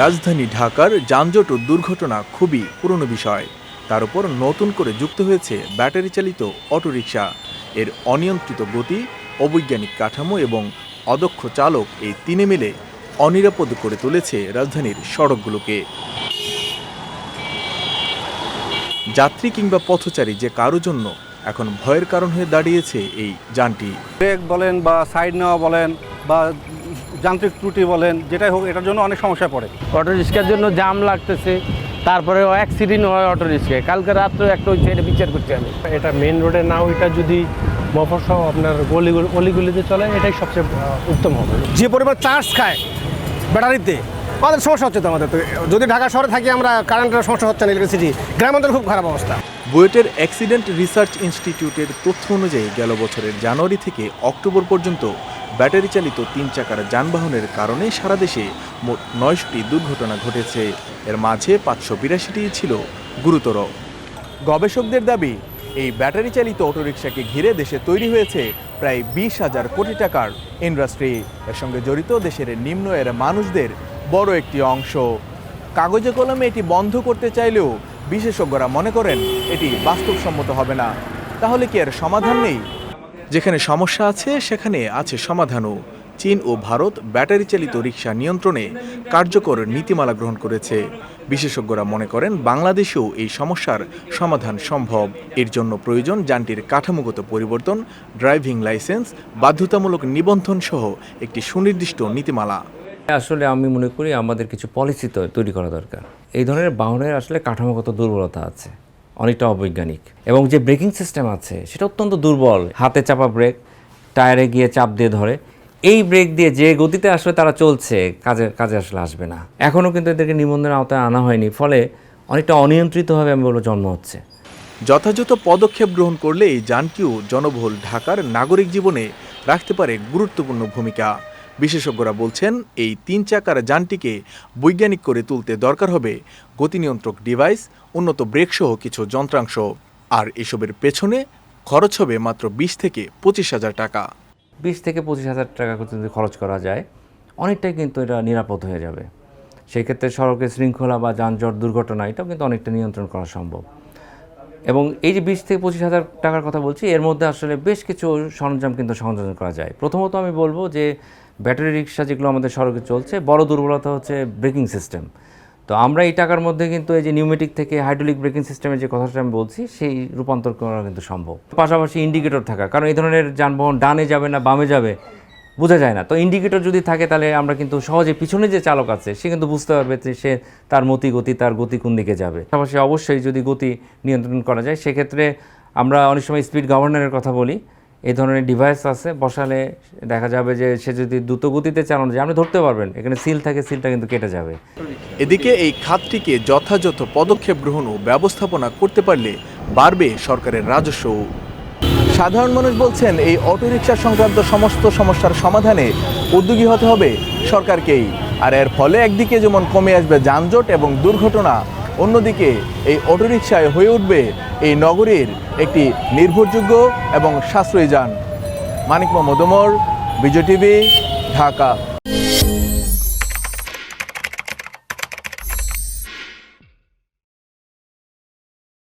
রাজধানী ঢাকার যানজট ও দুর্ঘটনা খুবই পুরনো বিষয়। তার উপর নতুন করে যুক্ত হয়েছে ব্যাটারি চালিত অটোরিকশা। এর অনিয়ন্ত্রিত গতি, অবৈজ্ঞানিক কাঠামো এবং অদক্ষ চালক, এই তিনে মিলে অনিরাপদ করে তুলেছে রাজধানীর সড়কগুলোকে। যাত্রী কিংবা পথচারী যে কারো জন্য এখন ভয়ের কারণ হয়ে দাঁড়িয়েছে এই যানটি। ব্রেক বলেন বা সাইড নেওয়া বলেন বা যান্ত্রিক ত্রুটি বলেন, যেটাই হোক এটার জন্য অনেক সমস্যায় পড়ে। অটো রিক্সার জন্য জাম লাগতেছে, তারপরে অ্যাক্সিডেন্ট হয় অটো রিক্সায়। কালকে রাত্রে একটা হচ্ছে, এটা বিচার করছি আমি। এটা মেইন রোডে নাও, এটা যদি মফস্বল আপনার অলিগুলিতে চলে, এটাই সবচেয়ে উত্তম হবে। যে পরিমাণ চার্জ খায় ব্যাটারিতে, আমাদের সমস্যা হচ্ছে তো। আমাদের তো যদি ঢাকা শহরে থাকি আমরা, কারেন্টের সমস্যা হচ্ছে না, ইলেকট্রিসিটি। গ্রামাঞ্চলে খুব খারাপ অবস্থা। বুয়েটের অ্যাক্সিডেন্ট রিসার্চ ইনস্টিটিউটের তথ্য অনুযায়ী গেল বছরের জানুয়ারি থেকে অক্টোবর পর্যন্ত ব্যাটারি চালিত 3 চাকার যানবাহনের কারণে সারা দেশে মোট 900টি দুর্ঘটনা ঘটেছে। এর মাঝে 582টি ছিল গুরুতর। গবেষকদের দাবি, এই ব্যাটারি চালিত অটোরিকশাকে ঘিরে দেশে তৈরি হয়েছে প্রায় 20,000 কোটি টাকার ইন্ডাস্ট্রি। এর সঙ্গে জড়িত দেশের নিম্ন আয়ের মানুষদের বড় একটি অংশ। কাগজে কলমে এটি বন্ধ করতে চাইলেও বিশেষজ্ঞরা মনে করেন এটি বাস্তবসম্মত হবে না। তাহলে কি এর সমাধান নেই? যেখানে সমস্যা আছে সেখানে আছে সমাধানও। চীন ও ভারত ব্যাটারি চালিত রিকশা নিয়ন্ত্রণে কার্যকর নীতিমালা গ্রহণ করেছে। বিশেষজ্ঞরা মনে করেন বাংলাদেশেও এই সমস্যার সমাধান সম্ভব। এর জন্য প্রয়োজন যানটির কাঠামোগত পরিবর্তন, ড্রাইভিং লাইসেন্স, বাধ্যতামূলক নিবন্ধন সহ একটি সুনির্দিষ্ট নীতিমালা। আসলে আমি মনে করি আমাদের কিছু পলিসি তৈরি করা দরকার। এই ধরনের বাহনের আসলে কাঠামোগত দুর্বলতা আছে, অনেকটা অবৈজ্ঞানিক, এবং যে ব্রেকিং সিস্টেম আছে সেটা অত্যন্ত দুর্বল। হাতে চাপা ব্রেক, টায়ারে গিয়ে চাপ দিয়ে ধরে, এই ব্রেক দিয়ে যে গতিতে আসলে তারা চলছে কাজে আসলে আসবে না। এখনও কিন্তু এদেরকে নিবন্ধনের আওতায় আনা হয়নি, ফলে অনেকটা অনিয়ন্ত্রিতভাবে আমি বলবো জন্ম হচ্ছে। যথাযথ পদক্ষেপ গ্রহণ করলে এই যানটিও জনবহুল ঢাকার নাগরিক জীবনে রাখতে পারে গুরুত্বপূর্ণ ভূমিকা। বিশেষজ্ঞরা বলছেন এই 3 চাকার যানটিকে বৈজ্ঞানিক করে তুলতে দরকার হবে গতি নিয়ন্ত্রক ডিভাইস, উন্নত ব্রেক সহ কিছু যন্ত্রাংশ। আর এসবের পেছনে খরচ হবে মাত্র 20 থেকে 25,000 টাকা। 20 থেকে 25,000 টাকা যদি খরচ করা যায়, অনেকটাই কিন্তু এটা নিরাপদ হয়ে যাবে। সেই ক্ষেত্রে সড়কের শৃঙ্খলা বা যানজট দুর্ঘটনা এটাও কিন্তু অনেকটা নিয়ন্ত্রণ করা সম্ভব। এবং এই যে 20 থেকে 25,000 টাকার কথা বলছি, এর মধ্যে আসলে বেশ কিছু সরঞ্জাম কিন্তু সংযোজন করা যায়। প্রথমত আমি বলবো যে ব্যাটারি রিক্সা যেগুলো আমাদের সড়কে চলছে, বড় দুর্বলতা হচ্ছে ব্রেকিং সিস্টেম। তো আমরা এই টাকার মধ্যে কিন্তু এই যে নিউমেটিক থেকে হাইড্রোলিক ব্রেকিং সিস্টেমের যে কথাটা আমি বলছি, সেই রূপান্তর করা কিন্তু সম্ভব। পাশাপাশি ইন্ডিকেটর থাকা, কারণ এই ধরনের যানবাহন ডানে যাবে না বামে যাবে বোঝা যায় না। তো ইন্ডিকেটর যদি থাকে তাহলে আমরা কিন্তু সহজে পিছনে যে চালক আছে সে কিন্তু বুঝতে পারবে যে সে তার তার গতি কোন দিকে যাবে। পাশাপাশি অবশ্যই যদি গতি নিয়ন্ত্রণ করা যায়, সেক্ষেত্রে আমরা অনেক সময় স্পিড গভর্নরের কথা বলি। এই ধরনের ডিভাইস আছে, বসালে দেখা যাবে যে সে যদি দ্রুত গতিতে চালানো যায়, আপনি ধরতে পারবেন এখানে সিল থাকে, সিলটা কিন্তু কেটে যাবে। এদিকে এই খাতটিকে যথাযথ পদক্ষেপ গ্রহণ ও ব্যবস্থাপনা করতে পারলে বাড়বে সরকারের রাজস্ব। সাধারণ মানুষ বলছেন এই অটোরিকশা সংক্রান্ত সমস্ত সমস্যার সমাধানে উদ্যোগী হতে হবে সরকারকেই। আর এর ফলে একদিকে যেমন কমে আসবে যানজট এবং দুর্ঘটনা, অন্যদিকে এই অটোরিকশায় হয়ে উঠবে এই নগরীর একটি নির্ভরযোগ্য এবং সাশ্রয়ী যান। মানিক মোহাম্মদ ওমর, বিজয় টিভি, ঢাকা।